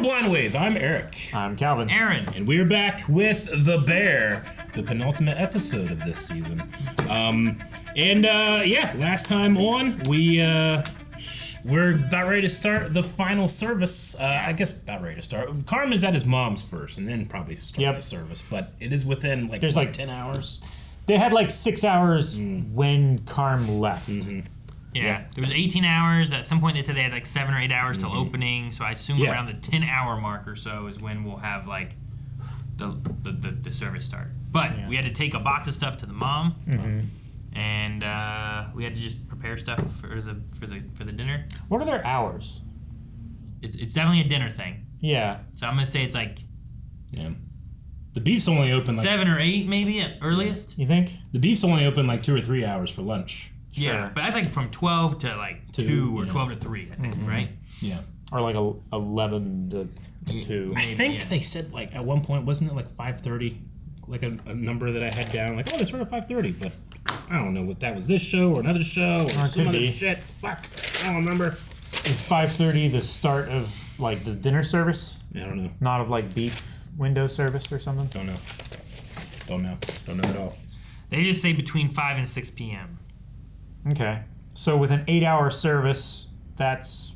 Blind Wave. I'm Eric. I'm Calvin. Aaron. And we're back with The Bear, the penultimate episode of this season. Last time on, we're about ready to start the final service. I guess about ready to start. Carm is at his mom's first, and then probably start the service. But it is within There's 10 hours. They had 6 hours when Carm left. Mm-hmm. Yeah, there was 18 hours. At some point, they said they had 7 or 8 hours till opening. So I assume around the 10-hour mark or so is when we'll have the service start. But we had to take a box of stuff to the mom, and we had to just prepare stuff for the dinner. What are their hours? It's definitely a dinner thing. Yeah. So I'm gonna say it's the beef's only open 7 or 8 maybe at earliest. You think? The beef's only open 2 or 3 hours for lunch. Yeah, but I think from 12 to 2 or 12 to 3, I think, right? Yeah. Or 11 to 2. I think they said at one point, wasn't it 5:30? A number that I had down, they started at 5:30, but I don't know what that was, this show or another show or some other shit. Fuck, I don't remember. Is 5:30 the start of the dinner service? I don't know. Not of beef window service or something? Don't know at all. They just say between 5 and 6 p.m. Okay. So with an 8-hour service, that's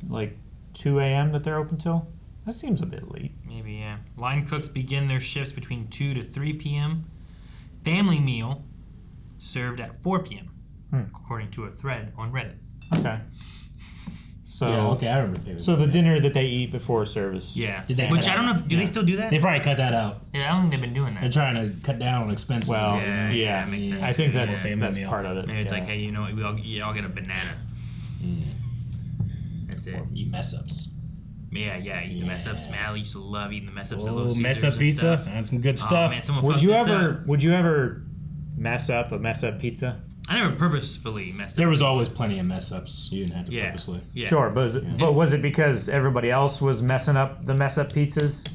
2 a.m. that they're open till? That seems a bit late. Maybe, yeah. Line cooks begin their shifts between 2 to 3 p.m. Family meal served at 4 p.m., according to a thread on Reddit. Okay. So, I remember. So the dinner that they eat before service. Yeah. Which I don't know. Do they still do that? They probably cut that out. Yeah, I don't think they've been doing that. They're trying to cut down on expenses. Well, that makes sense. I think that's meal. part of it. Maybe it's hey, you know what? We all get a banana. That's it. Or eat mess ups. Yeah, eat the mess ups. Man, I used to love eating the mess ups. Oh, mess up pizza. That's some good stuff. Man, Would you ever mess up a mess up pizza? I never purposefully messed up. There was always plenty of mess ups. You didn't have to purposely. Yeah. Sure, but was it because everybody else was messing up the mess up pizzas?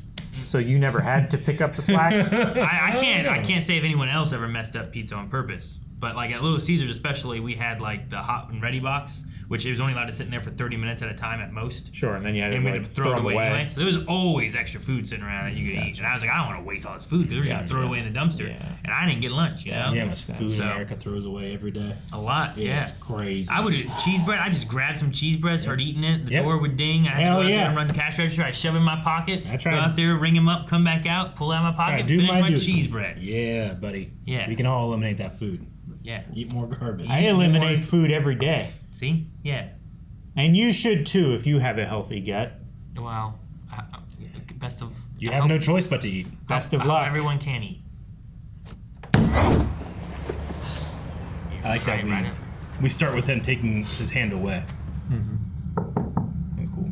So you never had to pick up the slack? I can't say if anyone else ever messed up pizza on purpose. But at Little Caesars especially, we had the hot and ready box, which it was only allowed to sit in there for 30 minutes at a time at most. Sure, and then you had we had to to throw it away anyway. So there was always extra food sitting around that you could eat. And I was I don't want to waste all this food because we're just going to throw it away in the dumpster. Yeah. And I didn't get lunch, you know? Yeah, much food America throws away every day. A lot, yeah. It's crazy. I would cheese bread. I just grabbed some cheese bread, started eating it. The door would ding. I had to go out there and run the cash register. I shove it in my pocket. Go out there, ring him up, come back out, pull it out of my pocket, finish my cheese bread. Yeah, buddy. Yeah. We can all eliminate that food. Yeah. Eat more garbage. I eliminate food every day. See? Yeah. And you should too if you have a healthy gut. Well, best of... You have no choice but to eat. Best of luck. Everyone can eat. I like that we start with him taking his hand away. Mm-hmm. That's cool.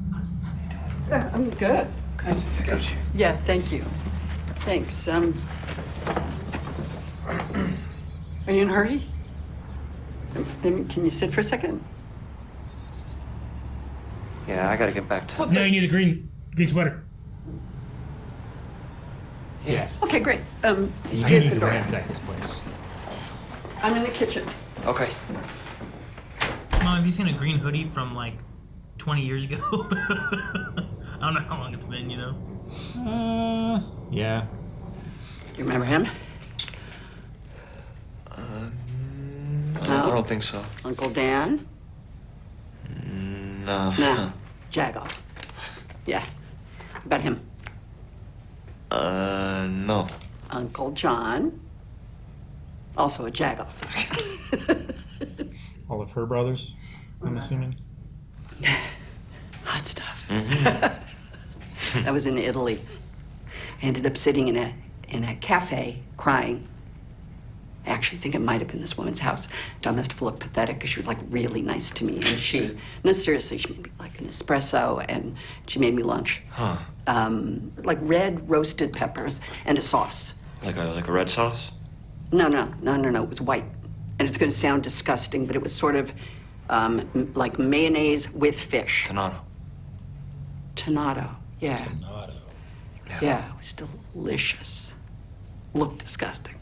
Yeah, I'm good. Okay. I got you. Yeah, thank you. Thanks. Are you in a hurry? Can you sit for a second? Yeah, I gotta get back to... No, you need the green sweater. Yeah. Okay, great. You get do need the to door. ransack this place. I'm in the kitchen. Okay. Mom, have you seen a green hoodie from 20 years ago? I don't know how long it's been, you know? Yeah. You remember him? No, I don't think so. Uncle Dan? No. No. Jagoff. Yeah. About him? No. Uncle John? Also a Jagoff. All of her brothers, I'm assuming. Hot stuff. I was in Italy. I ended up sitting in a cafe crying. I actually think it might have been this woman's house. Donna must have looked pathetic because she was really nice to me. And no, seriously, she made me an espresso and she made me lunch. Huh. Red roasted peppers and a sauce. Like a red sauce? No. It was white. And it's going to sound disgusting, but it was sort of like mayonnaise with fish. Tonnato. Tonnato, yeah. Tonnato. Yeah, it was delicious. Looked disgusting.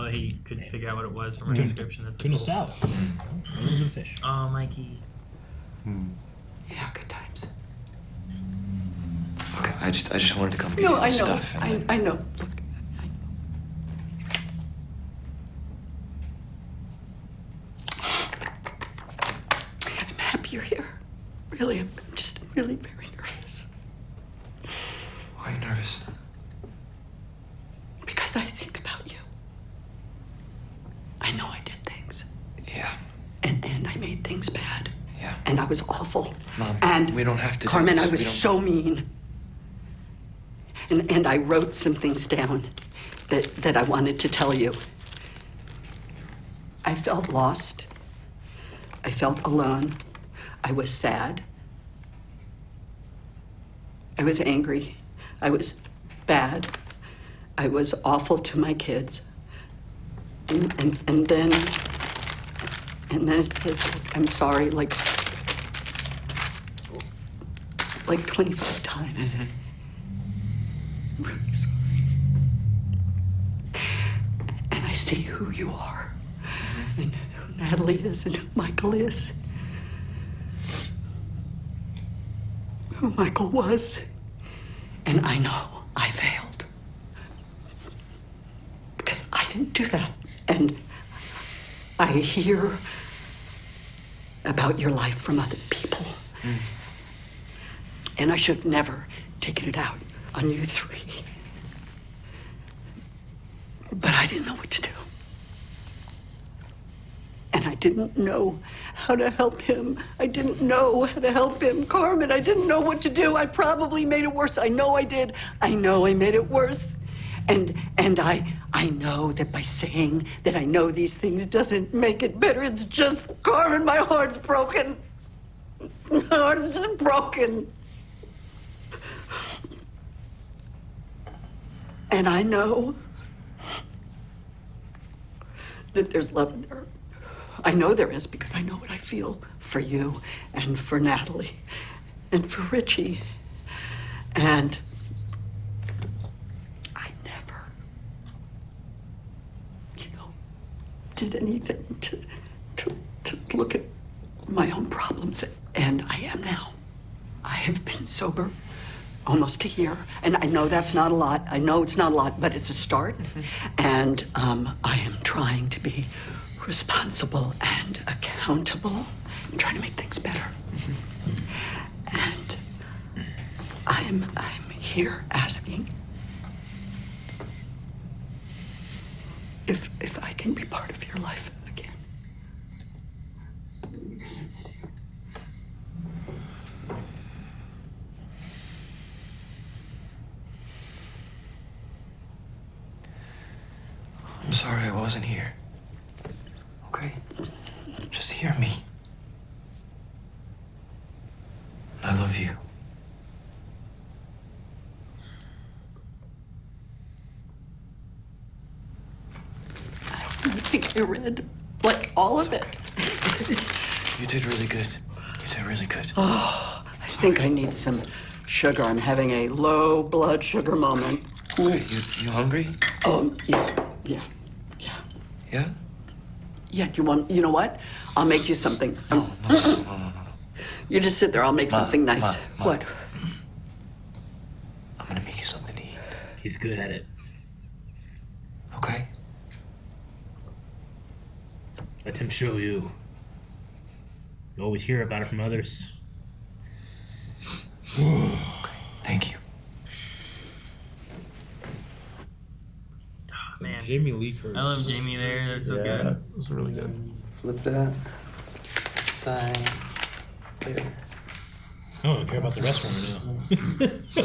Oh, he couldn't figure out what it was from her description. That's Tuna cool. salad. Mayonnaise with fish. Oh, Mikey. Yeah, good times. I just wanted to come get No, you I know. stuff. I know. Look, I'm happy you're here. Really, I'm just really very nervous. Why are you nervous? Because I think about you. I know I did things. Yeah. And I made things bad. Yeah. And I was awful. Mom, and we don't have to do Carmen, this. I was so mean. And I wrote some things down that I wanted to tell you. I felt lost. I felt alone. I was sad. I was angry. I was bad. I was awful to my kids. And then it says, I'm sorry, like 25 times. Mm-hmm. I'm really sorry. And I see who you are, and who Natalie is, and who Michael is, who Michael was. And I know I failed. Because I didn't do that. And I hear about your life from other people. And I should have never taken it out on you three. But I didn't know what to do. And I didn't know how to help him. I didn't know how to help him, Carmen. I didn't know what to do. I probably made it worse. I know I did. I know I made it worse. And I know that by saying that I know these things doesn't make it better. It's just, Carmen, my heart's broken. My heart is just broken. And I know that there's love in there. I know there is, because I know what I feel for you and for Natalie and for Richie. And I never, did anything to look at my own problems. And I am now. I have been sober almost a year, and I know that's not a lot. I know it's not a lot, but it's a start. And I am trying to be responsible and accountable and trying to make things better. And I'm here asking if I can be part of your life again. I'm sorry I wasn't here. Okay? Just hear me. I love you. I think I read, like, all of it. You did really good. You did really good. Oh, I think I need some sugar. I'm having a low blood sugar moment. Okay, you hungry? Yeah. Yeah? Yeah, you know what? I'll make you something. No. You just sit there, I'll make something nice. Ma. What? I'm gonna make you something to eat. He's good at it. Okay? Let him show you. You always hear about it from others. Thank you. Man, Jamie Lee Curtis. I love Jamie there. They're so good. It was really good. Flip that. Side. There. I don't care about the restaurant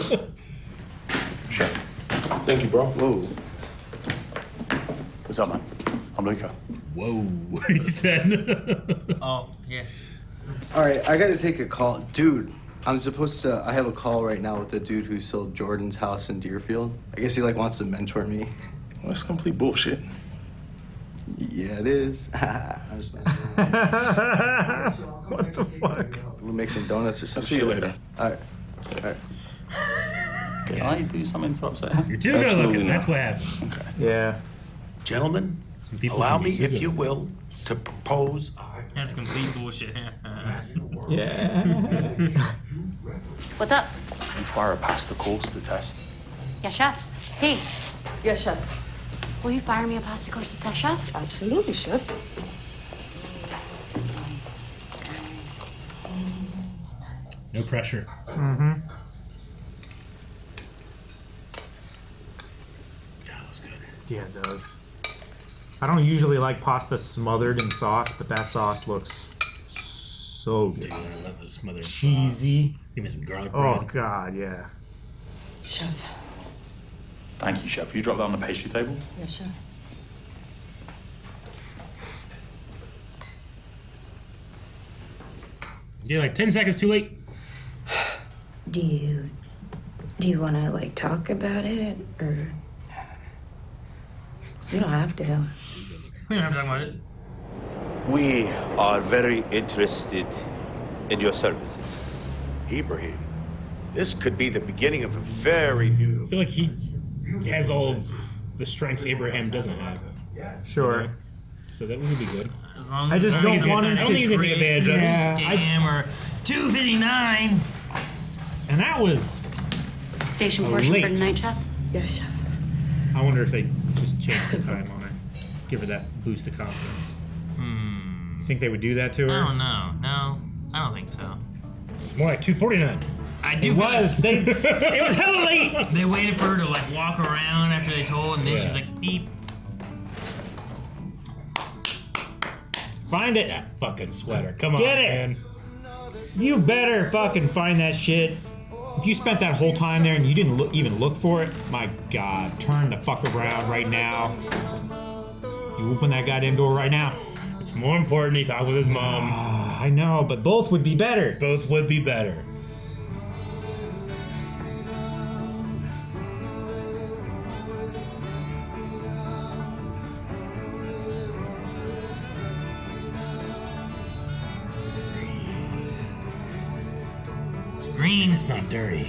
now. Chef. Thank you, bro. Whoa. What's up, man? I'm Luca. Whoa, he said. Oh, yeah. All right, I gotta take a call. Dude, I have a call right now with the dude who sold Jordan's house in Deerfield. I guess he, wants to mentor me. Well, that's complete bullshit. Yeah, it is. I'm just messing around. What the fuck? We'll make some donuts or I'll something. see you later. All right. Can I do something to upset? You're too good Absolutely looking. not. That's what happened. Okay. Yeah. Gentlemen, people allow can be me, too if good. you will, to propose. That's complete bullshit. Yeah. What's up? You fire past the course, the test. Yeah, chef. Hey, Yes, chef. will you fire me a pasta course test, chef? Absolutely, chef. No pressure. Mm-hmm. That was good. Yeah, it does. I don't usually like pasta smothered in sauce, but that sauce looks so good. Dude, I love this smothered Cheesy. sauce. Give me some garlic bread. Oh, God, yeah. Chef. Thank you, chef. You drop that on the pastry table. Yes, chef. You're like 10 seconds too late. Do you want to like talk about it or you don't have to? We don't have to talk about it. We are very interested in your services. Ibrahim, this could be the beginning of a very new... I feel like he has all of the strengths Abraham doesn't have. Sure. So that would be good. As long I as just don't want him I don't think he's gonna take advantage of it. Yeah, Scam or 259. and that was... Station portion late. for tonight, chef? Yes, chef. I wonder if they just changed the time on her. Give her that boost of confidence. You think they would do that to her? I don't know. No, I don't think so. It's more like 249. I do It feel was. like It was hella late. they waited for her to like walk around after they told, and then she was like beep. Find it. That fucking sweater. Come on, Get it. man. You better fucking find that shit. If you spent that whole time there and you didn't even look for it, my God, turn the fuck around right now. You open that goddamn door right now. It's more important he talked with his mom. I know, but both would be better. Both would be better. It's green. It's not dirty.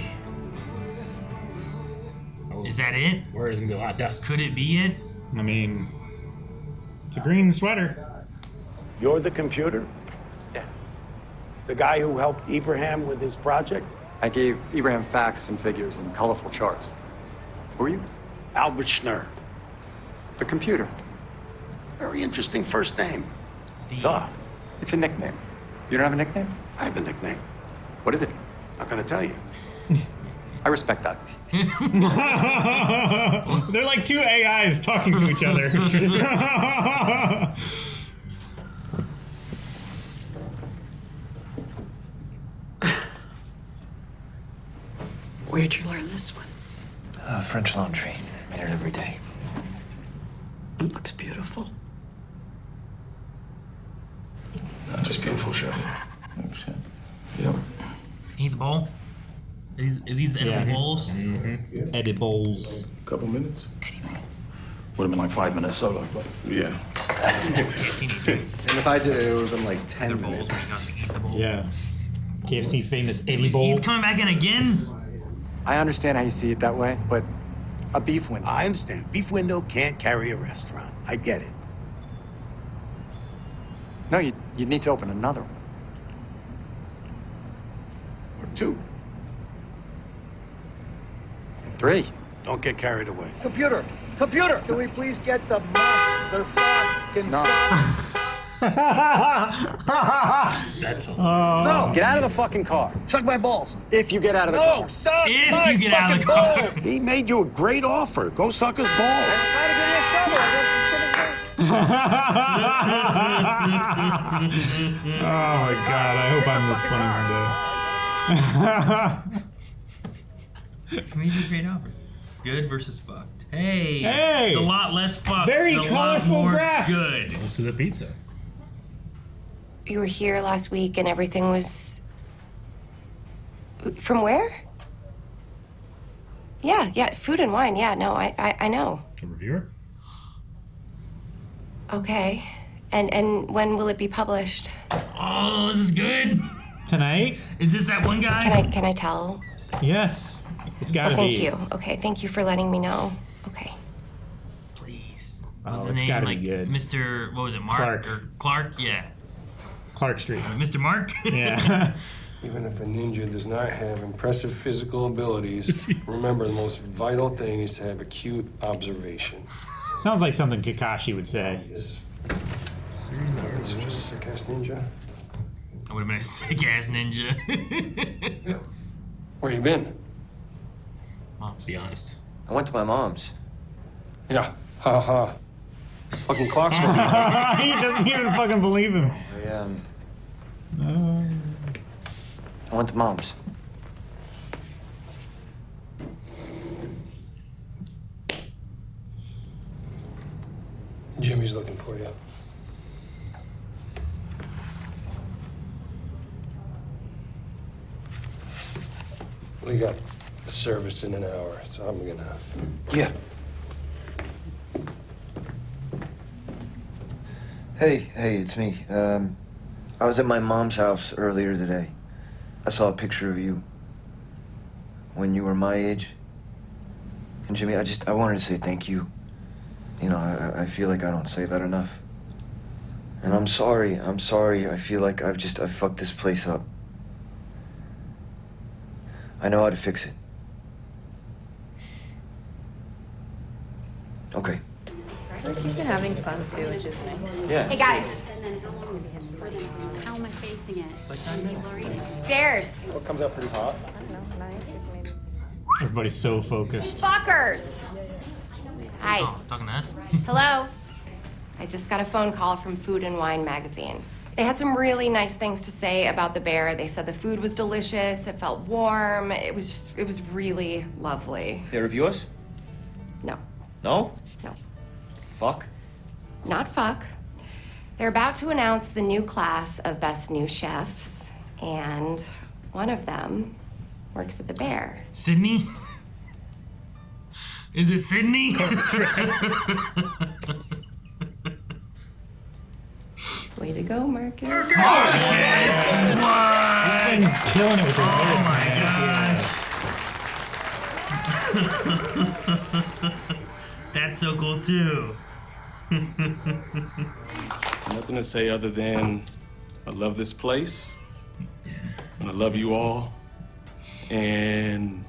Is that it? Where is gonna be a lot of dust? Could it be it? I mean, it's a green sweater. You're the computer? Yeah. The guy who helped Ibrahim with his project? I gave Ibrahim facts and figures and colorful charts. Who are you? Albert Schnurr. The computer. Very interesting first name. The. It's a nickname. You don't have a nickname? I have a nickname. What is it? Not gonna tell you. I respect that. They're like two AIs talking to each other. Where'd you learn this one? French Laundry. Made it every day. It looks beautiful. Just beautiful, chef. Thanks, chef. Yep. Need the bowl? Are these the edible bowls? Edibles. Couple minutes. Would have been like 5 minutes solo, but yeah. And if I did it, it would have been like 10 They're bowls minutes. where you gotta eat the bowl. Yeah. KFC famous Eddie Bowl. He's coming back in again? I understand how you see it that way, but a beef window. I understand. Beef window can't carry a restaurant. I get it. No, you need to open another one. Or two. 3. Don't get carried away. Computer! Computer! Can we please get the motherfucking... No. That's a No! Get out of the fucking car. Suck my balls! If you get out of the No! car. Suck If my you get out of the fucking car. balls! He made you a great offer. Go suck his balls. I'm trying to give you a shovel. Oh my God, I hope I'm this funny one day. Major great offer. Good versus fucked. Hey! Hey! It's a lot less fucked. Very and a lot colorful more graphs. good. Most of the pizza. You were here last week and everything was... From where? Yeah, food and wine. Yeah, no, I know. A reviewer? Okay. And when will it be published? Oh, this is good. Tonight? Is this that one guy? Can I tell? Yes. It's gotta Oh, thank be. you. Okay, thank you for letting me know. Okay. Please. Oh, What's the it's name? gotta Like be good. Mr. What was it? Mark Clark. or Clark? Yeah. Clark Street. Mr. Mark. Yeah. Even if a ninja does not have impressive physical abilities, remember the most vital thing is to have acute observation. Sounds like something Kakashi would say. It's just a sick-ass ninja. I would have been a sick-ass ninja. Where you been? Mom's. Be honest. I went to my mom's. Yeah, ha ha. Fucking clock's He doesn't even fucking believe him. I went to mom's. Jimmy's looking for you. We got a service in an hour, so I'm gonna... Yeah. Hey, it's me. I was at my mom's house earlier today. I saw a picture of you when you were my age. And Jimmy, I wanted to say thank you. You know, I feel like I don't say that enough. And I'm sorry. I feel like I fucked this place up. I know how to fix it. Okay. Like he's been having fun too, which is nice. Yeah. Hey guys. How am I facing it? Bears. What comes out pretty hot? Everybody's so focused. Fuckers. Hi. Oh, talking to us? Hello. I just got a phone call from Food and Wine magazine. They had some really nice things to say about the bear. They said the food was delicious, it felt warm, it was really lovely. They review us? No. No? No. Fuck. Not fuck. They're about to announce the new class of Best New Chefs, and one of them works at the Bear. Sydney? Is it Sydney? Way to go, Marcus. Yes! What? He's killing it with his lyrics, Oh my gosh. That's so cool too. Nothing to say other than I love this place and I love you all. And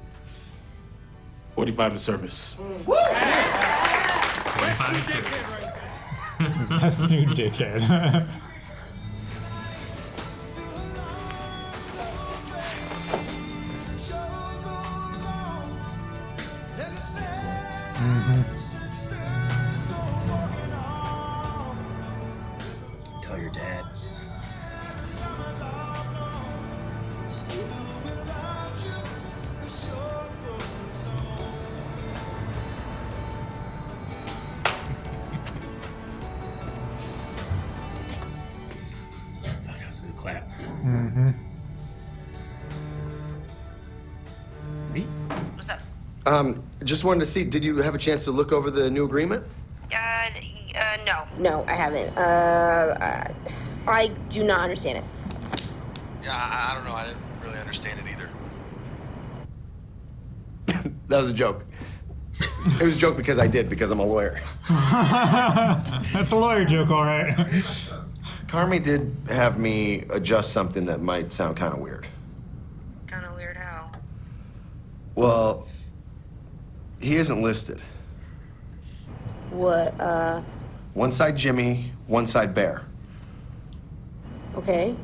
45 to service. 45 to service. That's new dickhead. Tell your dad. Fuck, that was a good clap. What's up? Just wanted to see, did you have a chance to look over the new agreement? No. No, I haven't. I do not understand it. Yeah, I don't know. I didn't really understand it either. That was a joke. It was a joke because I did, because I'm a lawyer. That's a lawyer joke, all right. Carmie did have me adjust something that might sound kind of weird. Kind of weird how? Well, he isn't listed. What, One side Jimmy, one side Bear. okay.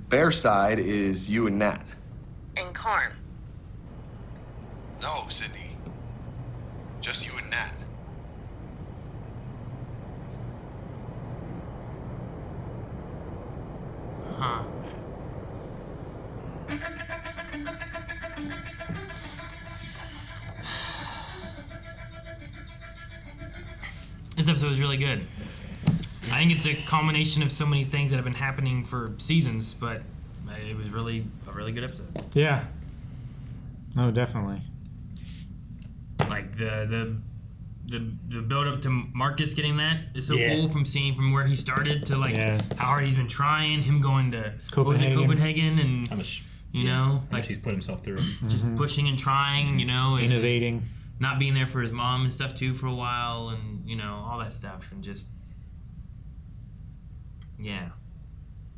Bear side is you and Nat. And Carm. No, Sydney. Just you and Nat. Huh. This episode was really good. I think it's a culmination of so many things that have been happening for seasons, but it was really a really good episode. Yeah. No, definitely. Like the build up to Marcus getting that is so Yeah. cool, from seeing from where he started to like how hard he's been trying, him going to Copenhagen and you know, like he's put himself through. just pushing and trying, you know, and Innovating. not being there for his mom and stuff too for a while, and you know, all that stuff, and just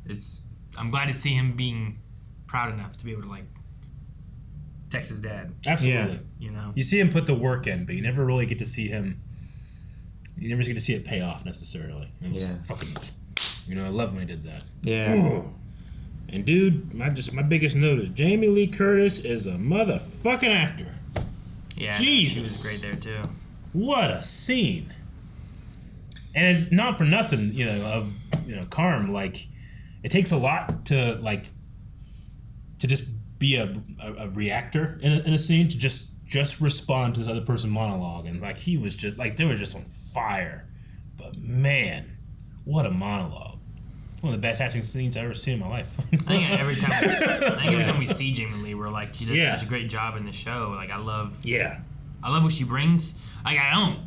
it's I'm glad to see him being proud enough to be able to like text his dad. Absolutely. You know, you see him put the work in, but you never really get to see him. You never get to see it pay off necessarily. It was fucking, I love when he did that. Yeah. And dude, my biggest note is Jamie Lee Curtis is a motherfucking actor. Yeah, Jesus, she was great there too. What a scene! And it's not for nothing, Carm. Like, it takes a lot to just be a reactor in a scene, to just respond to this other person's monologue, and like he was just like they were just on fire. But man, what a monologue! One of the best acting scenes I've ever seen in my life. I think every time we see Jamie Lee, we're like, she does such a great job in the show. Like, I love what she brings. Like, I don't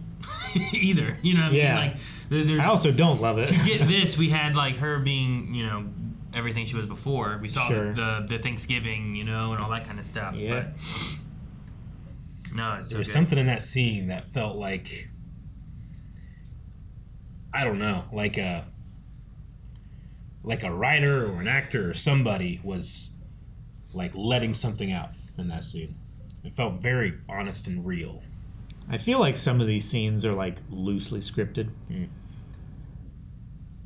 either. You know what I mean? Like, I also don't love it. To get this, we had like her being, everything she was before. We saw the Thanksgiving, and all that kind of stuff. Yeah. But, no, it's so there was good. something in that scene that felt like, I don't know, like a writer or an actor or somebody was like letting something out in that scene. It felt very honest and real. I feel like some of these scenes are like loosely scripted.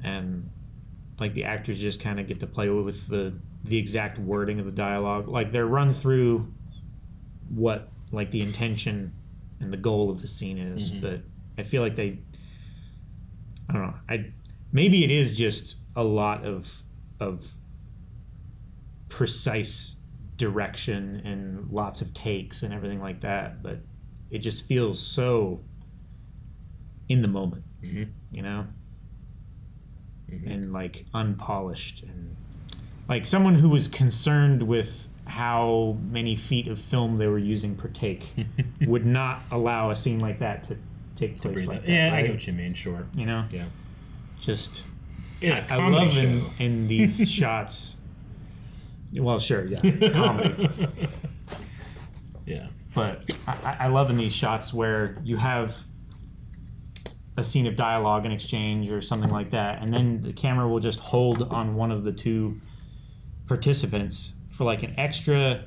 And like the actors just kind of get to play with the exact wording of the dialogue. Like they're run through what like the intention and the goal of the scene is, but I feel like I don't know. Maybe it is just a lot of precise direction and lots of takes and everything like that, but it just feels so in the moment, and like unpolished, and like someone who was concerned with how many feet of film they were using per take would not allow a scene like that to take place like that. Yeah, right? I get what you mean. Sure, Yeah. Just I love in these shots. Well, sure, yeah, comedy. Yeah, but I love in these shots where you have a scene of dialogue and exchange or something like that, and then the camera will just hold on one of the two participants for like an extra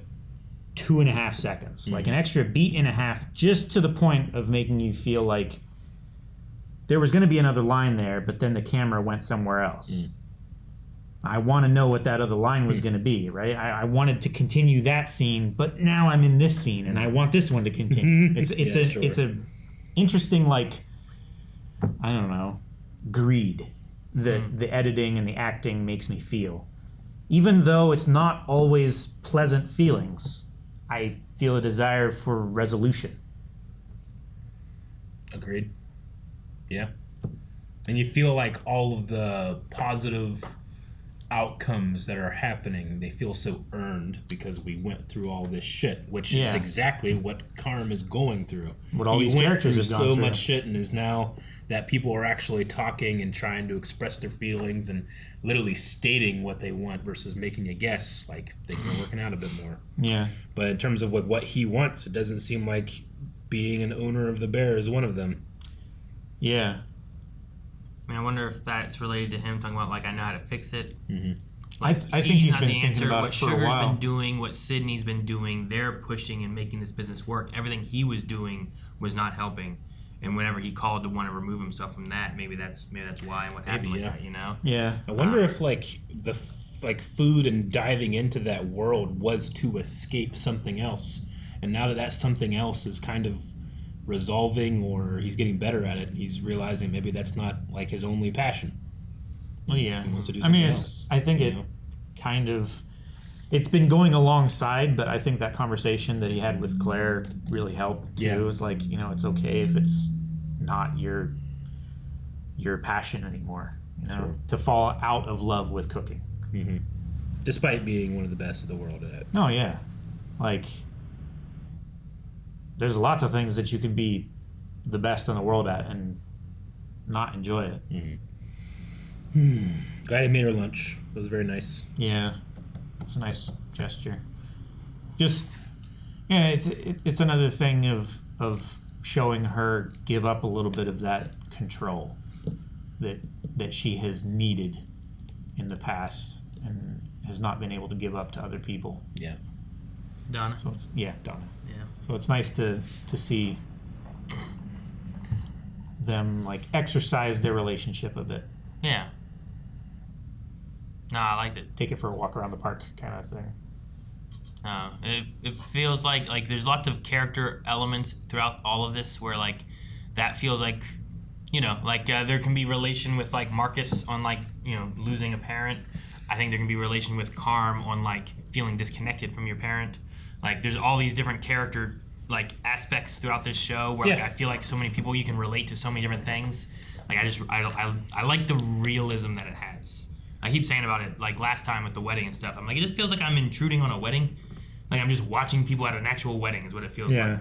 2.5 seconds, like an extra beat and a half, just to the point of making you feel like there was going to be another line there, but then the camera went somewhere else. I want to know what that other line was going to be, right? I wanted to continue that scene, but now I'm in this scene, and I want this one to continue. It's a interesting, like, I don't know, greed that the editing and the acting makes me feel. Even though it's not always pleasant feelings, I feel a desire for resolution. Agreed. Yeah. And you feel like all of the positive outcomes that are happening, they feel so earned because we went through all this shit, which is exactly what Carm is going through. What all these characters have gone so through. much shit, and is now that people are actually talking and trying to express their feelings and literally stating what they want versus making you guess, like things are working out a bit more. Yeah. But in terms of what he wants, it doesn't seem like being an owner of the bear is one of them. Yeah. I mean, I wonder if that's related to him talking about, like, I know how to fix it. Like, I think he's been thinking about what it for a Sugar's while. been doing, what Sydney's been doing, they're pushing and making this business work. Everything he was doing was not helping. And whenever he called to want to remove himself from that, maybe that's why and what happened with that, Yeah. I wonder if like the food and diving into that world was to escape something else, and now that something else is kind of resolving or he's getting better at it, he's realizing maybe that's not like his only passion. Well, yeah. He wants to do I something mean, else. I think it kind of, it's been going alongside, but I think that conversation that he had with Claire really helped too. Yeah. It's like, it's okay if it's not your passion anymore, Sure. to fall out of love with cooking. Mm-hmm. Despite being one of the best in the world at it. No, yeah. Like, there's lots of things that you could be the best in the world at and not enjoy it. Mm-hmm. Glad he made her lunch. It was very nice. Yeah. It's a nice gesture. Just, yeah, it's another thing of showing her give up a little bit of that control that she has needed in the past, and has not been able to give up to other people. Yeah. Donna. So it's, Donna. Yeah. So it's nice to see them like exercise their relationship a bit. Yeah. No, I liked it. Take it for a walk around the park kind of thing. It feels like there's lots of character elements throughout all of this where like that feels like, you know, like there can be relation with like Marcus on like, you know, losing a parent. I think there can be relation with Carm on like feeling disconnected from your parent. Like there's all these different character like aspects throughout this show where like, I feel like so many people you can relate to so many different things. Like I like the realism that it has. I keep saying about it like last time with the wedding and stuff. I'm like, it just feels like I'm intruding on a wedding. Like I'm just watching people at an actual wedding is what it feels like.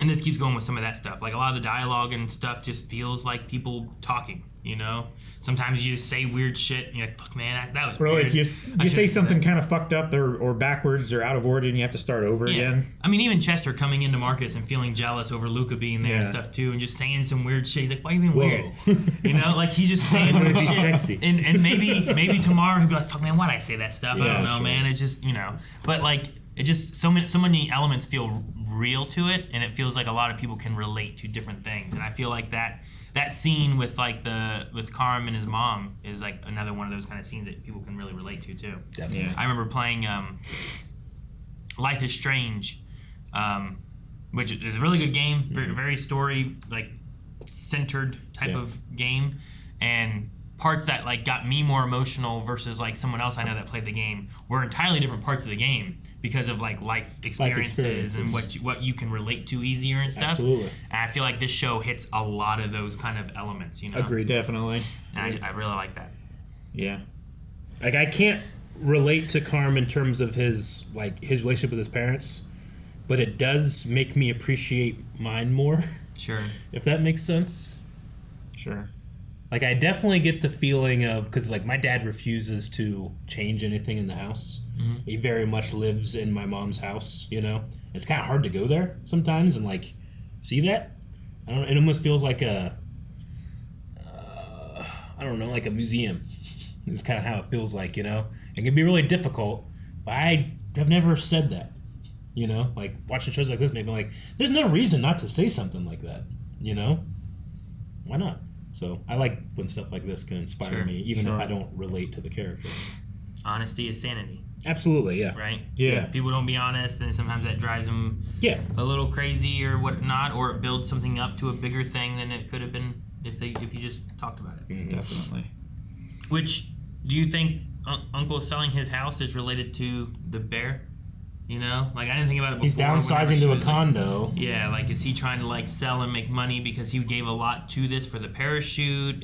And this keeps going with some of that stuff. Like a lot of the dialogue and stuff just feels like people talking, you know? Sometimes you just say weird shit and you're like, fuck man, that was weird. Like you say something kind of fucked up or backwards or out of order and you have to start over again. I mean, even Chester coming into Marcus and feeling jealous over Luca being there and stuff too and just saying some weird shit. He's like, why are you being weird? You know, like he's just saying weird shit. Sexy. And maybe tomorrow he'll be like, fuck man, why'd I say that stuff? I don't know, man. It's just, you know. But like, it just, so many elements feel real to it and it feels like a lot of people can relate to different things. And I feel like that scene with like with Carm and his mom is like another one of those kind of scenes that people can really relate to too. Definitely. I remember playing Life is Strange, which is a really good game, very story like centered type of game, and parts that like got me more emotional versus like someone else I know that played the game were entirely different parts of the game because of like life experiences and what you can relate to easier and stuff. Absolutely. And I feel like this show hits a lot of those kind of elements, you know? Agreed. Definitely. And I really like that. Yeah. Like I can't relate to Carm in terms of his relationship with his parents, but it does make me appreciate mine more. Sure. If that makes sense. Sure. Like I definitely get the feeling of, because like my dad refuses to change anything in the house. Mm-hmm. He very much lives in my mom's house, you know. It's kind of hard to go there sometimes and like see that. I don't know. It almost feels like a like a museum. It's kind of how it feels like, you know. It can be really difficult, but I have never said that, you know. Like watching shows like this made me like, there's no reason not to say something like that, you know. Why not? So I like when stuff like this can inspire me, even if I don't relate to the character. Honesty is sanity. Absolutely, yeah. Right? Yeah. People don't be honest, and sometimes that drives them a little crazy or whatnot, or it builds something up to a bigger thing than it could have been if you just talked about it. Mm-hmm. Definitely. Which, do you think Uncle selling his house is related to the bear? You know, like I didn't think about it before. He's downsizing to a condo. Yeah, like is he trying to like sell and make money because he gave a lot to this for the parachute?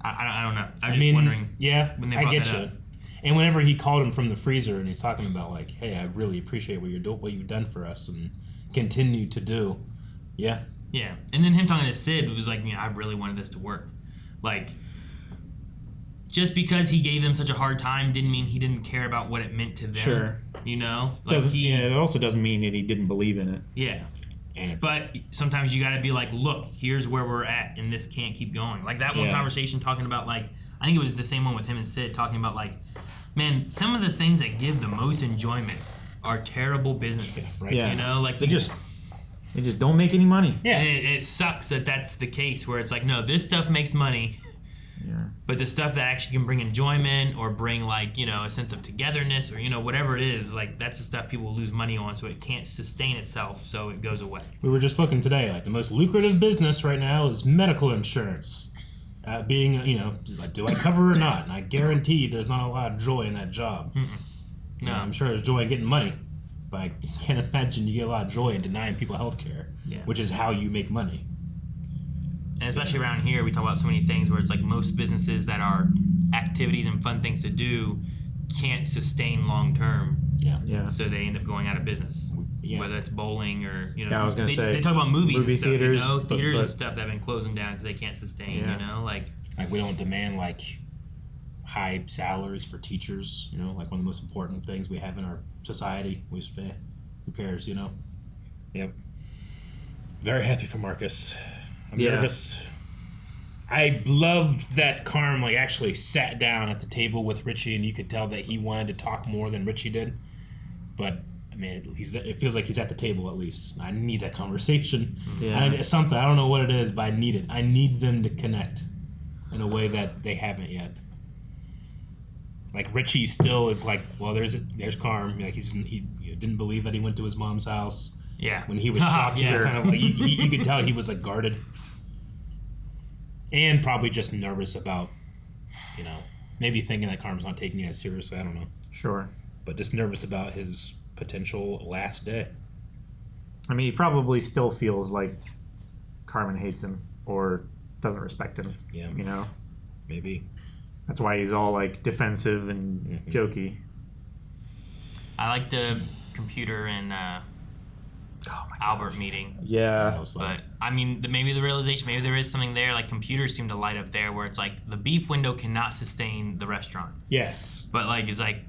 I don't know. I was just wondering. Yeah, when they I brought get that you. up. And whenever he called him from the freezer and he's talking about like, hey, I really appreciate what you've done for us and continue to do. Yeah. Yeah, and then him talking to Sid was like, I really wanted this to work. Like, just because he gave them such a hard time didn't mean he didn't care about what it meant to them. Sure. You know? Like it also doesn't mean that he didn't believe in it. Yeah. But sometimes you got to be like, look, here's where we're at, and this can't keep going. Like that one conversation talking about like, I think it was the same one with him and Sid talking about like, man, some of the things that give the most enjoyment are terrible businesses. Right. Yeah. You know, like they just don't make any money. Yeah. And it sucks that that's the case where it's like, no, this stuff makes money. Yeah. But the stuff that actually can bring enjoyment or bring like, a sense of togetherness or, whatever it is, like that's the stuff people lose money on, so it can't sustain itself, so it goes away. We were just looking today, like the most lucrative business right now is medical insurance. Being, like, do I cover or not? And I guarantee there's not a lot of joy in that job. No, I'm sure there's joy in getting money, but I can't imagine you get a lot of joy in denying people health care, which is how you make money. And especially around here, we talk about so many things where it's like most businesses that are activities and fun things to do can't sustain long term. Yeah. So they end up going out of business. Yeah. Whether it's bowling or, I was going to say. They talk about movies and stuff, theaters. Theaters and stuff that have been closing down because they can't sustain, Like we don't demand, like, high salaries for teachers, like one of the most important things we have in our society. We just, who cares, Yep. Very happy for Marcus. I'm nervous. I loved that Carm like actually sat down at the table with Richie, and you could tell that he wanted to talk more than Richie did. But I mean, it feels like he's at the table at least. I need that conversation. Yeah. It's something, I don't know what it is, but I need it. I need them to connect in a way that they haven't yet. Like Richie still is like, well, there's Carm. Like he didn't believe that he went to his mom's house. Yeah. When he was shocked, he was kind of like you could tell he was like guarded, and probably just nervous about, maybe thinking that Carm's not taking it as seriously. I don't know. Sure. But just nervous about his potential last day. I mean, he probably still feels like Carmen hates him or doesn't respect him. Yeah. Maybe. That's why he's all like defensive and jokey. I like the computer and Albert meeting. Yeah. That was fun. But I mean, maybe the realization, maybe there is something there. Like computers seem to light up there, where it's like the beef window cannot sustain the restaurant. Yes. But like it's like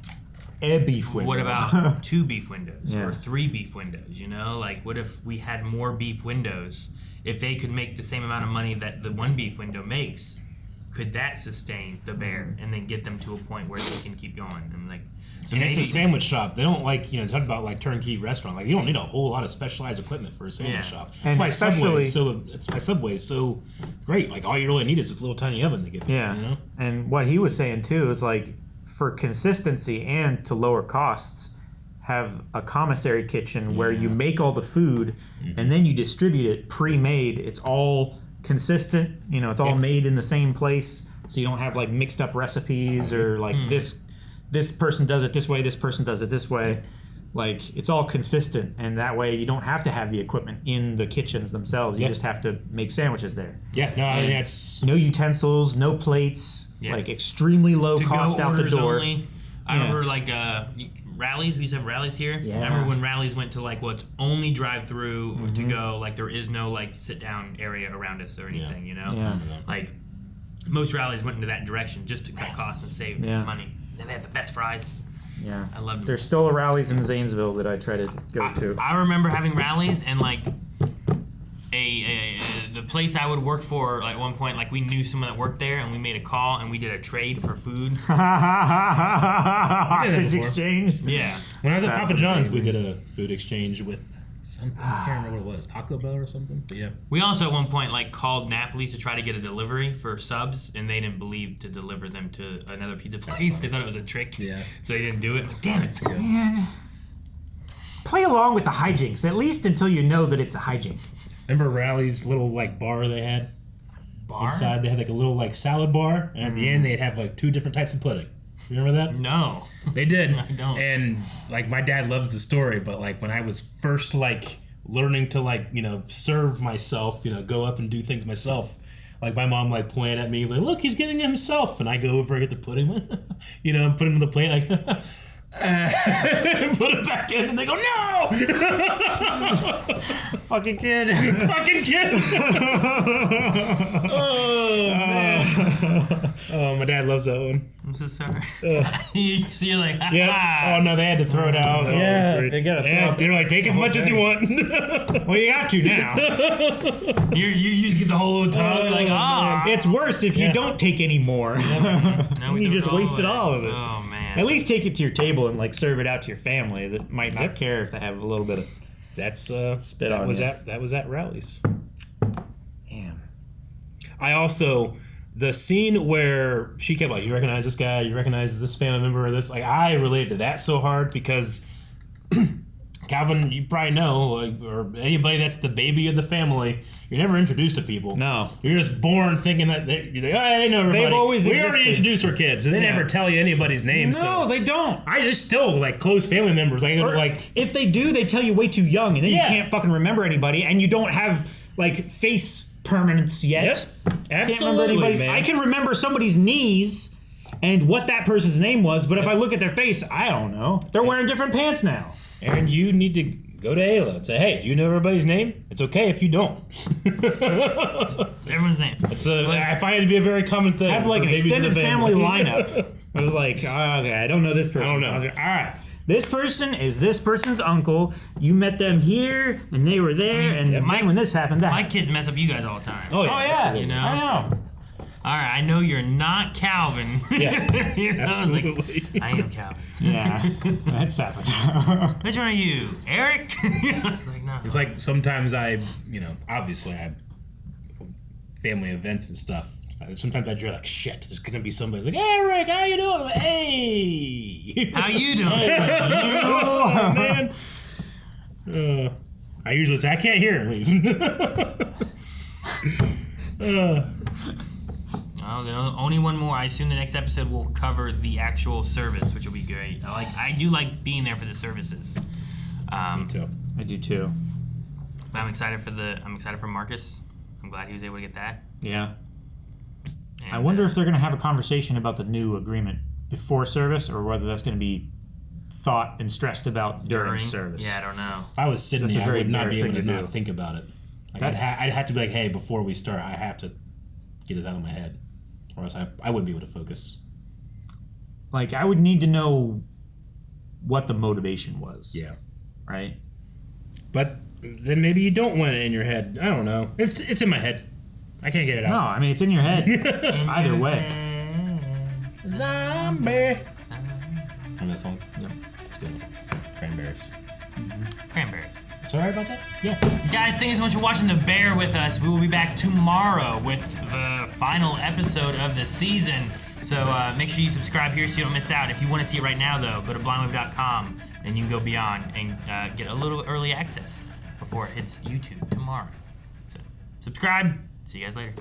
a beef window. What about 2 beef windows Yeah. or 3 beef windows? Like what if we had more beef windows? If they could make the same amount of money that the 1 beef window makes, could that sustain the bear and then get them to a point where they can keep going? And like, so and maybe, it's a sandwich shop. They don't talk about like turnkey restaurant. Like you don't need a whole lot of specialized equipment for a sandwich shop. And That's why Subway is so great. Like all you really need is this little tiny oven to get. Yeah. And what he was saying too is like for consistency and to lower costs, have a commissary kitchen where you make all the food and then you distribute it pre-made. It's all consistent, it's all made in the same place, so you don't have like mixed up recipes or like this person does it this way, this person does it this way. Like it's all consistent, and that way you don't have to have the equipment in the kitchens themselves. You just have to make sandwiches there. Yeah, no, I mean, that's no utensils, no plates, like extremely low cost out the door. Only. I remember like rallies. We used to have rallies here. Yeah. I remember when rallies went to like it's only drive through to go. Like there is no like sit down area around us or anything. Yeah. Like most rallies went into that direction just to cut costs and save money. And they had the best fries. Yeah, I loved it. There's still rallies in Zanesville that I try to go to. I remember having rallies and like the place I would work for. Like at one point, like we knew someone that worked there, and we made a call and we did a trade for food. Hostage exchange. Yeah. When I was at Papa John's, we did a food exchange with something. I can't remember what it was. Taco Bell or something. But yeah. We also at one point like called Napoli's to try to get a delivery for subs, and they didn't believe to deliver them to another pizza place. They thought it was a trick. Yeah. So they didn't do it. Like, damn it. Man. Play along with the hijinks, at least until you know that it's a hijink. Remember Rally's little like bar they had? Bar? Inside they had like a little like salad bar, and at the end they'd have like 2 different types of pudding. You remember that? No. They did. I don't. And like my dad loves the story, but like when I was first like learning to like, serve myself, go up and do things myself, like my mom like pointed at me like, look, he's getting it himself, and I go over and get the pudding, put him in the plate like put it back in, and they go, no! Fucking kid. Fucking kid. Oh, man. Oh, my dad loves that one. I'm so sorry. So you're like, yeah. Oh, no, they had to throw it out. Yeah, they got to throw it. They're like, take as much as you want. Well, you got to now. You just get the whole little tub. Like, It's worse if you don't take any more. You just wasted all of it. Oh, man. At least take it to your table and like serve it out to your family that might not care if they have a little bit of spit on you. That was at Rally's. Damn. I also, the scene where she kept like, you recognize this guy, you recognize this family member, or this, like I related to that so hard because Calvin, you probably know, like, or anybody that's the baby of the family, you're never introduced to people. No. You're just born thinking that you're like, I know everybody. They've always We already introduced our kids, and they never tell you anybody's name. No, they don't. I just still, like, close family members. Like, if they do, they tell you way too young, and then you can't fucking remember anybody, and you don't have, like, face permanence yet. Yep. Absolutely, man. I can remember somebody's knees and what that person's name was, but if I look at their face, I don't know. They're wearing different pants now. Aaron, you need to go to Ayla and say, hey, do you know everybody's name? It's okay if you don't. Everyone's name. I find it to be a very common thing. Have like an extended family lineup. I was like, okay, I don't know this person. I don't know. I was like, all right, this person is this person's uncle. You met them here, and they were there, and when this happened, that My happened. kids mess up you guys all the time. Oh, yeah. You know? I know. All right, I know you're not Calvin. Yeah, You know, absolutely. Like, I am Calvin. Yeah, that's happened. Which one are you, Eric? Like, no. It's like sometimes obviously I have family events and stuff. Sometimes I dread like, shit, there's gonna be somebody like, hey, Eric, how you doing? I'm like, hey, How you doing? Hey, man. I usually say I can't hear and leave. Oh, there's only one more. I assume the next episode will cover the actual service, which will be great. I do like being there for the services. Me too. I do too. I'm excited for Marcus. I'm glad he was able to get that. Yeah. And, I wonder if they're going to have a conversation about the new agreement before service, or whether that's going to be thought and stressed about during service. Yeah, I don't know. If I was sitting That's a there, I very would not be able to thing to not do. think about it. Like That's- I'd have to be like, hey, before we start, I have to get it out of my head, or else I wouldn't be able to focus. Like, I would need to know what the motivation was. Yeah. Right? But then maybe you don't want it in your head. I don't know. It's in my head. I can't get it out. No, I mean, it's in your head. Either way. Zombie. And that song? Yep. It's good. Cranberries. Cranberries. Sorry about that? Yeah. Guys, thank you so much for watching The Bear with us. We will be back tomorrow with the final episode of the season. So make sure you subscribe here so you don't miss out. If you want to see it right now, though, go to blindwave.com and you can go beyond and get a little early access before it hits YouTube tomorrow. So subscribe. See you guys later.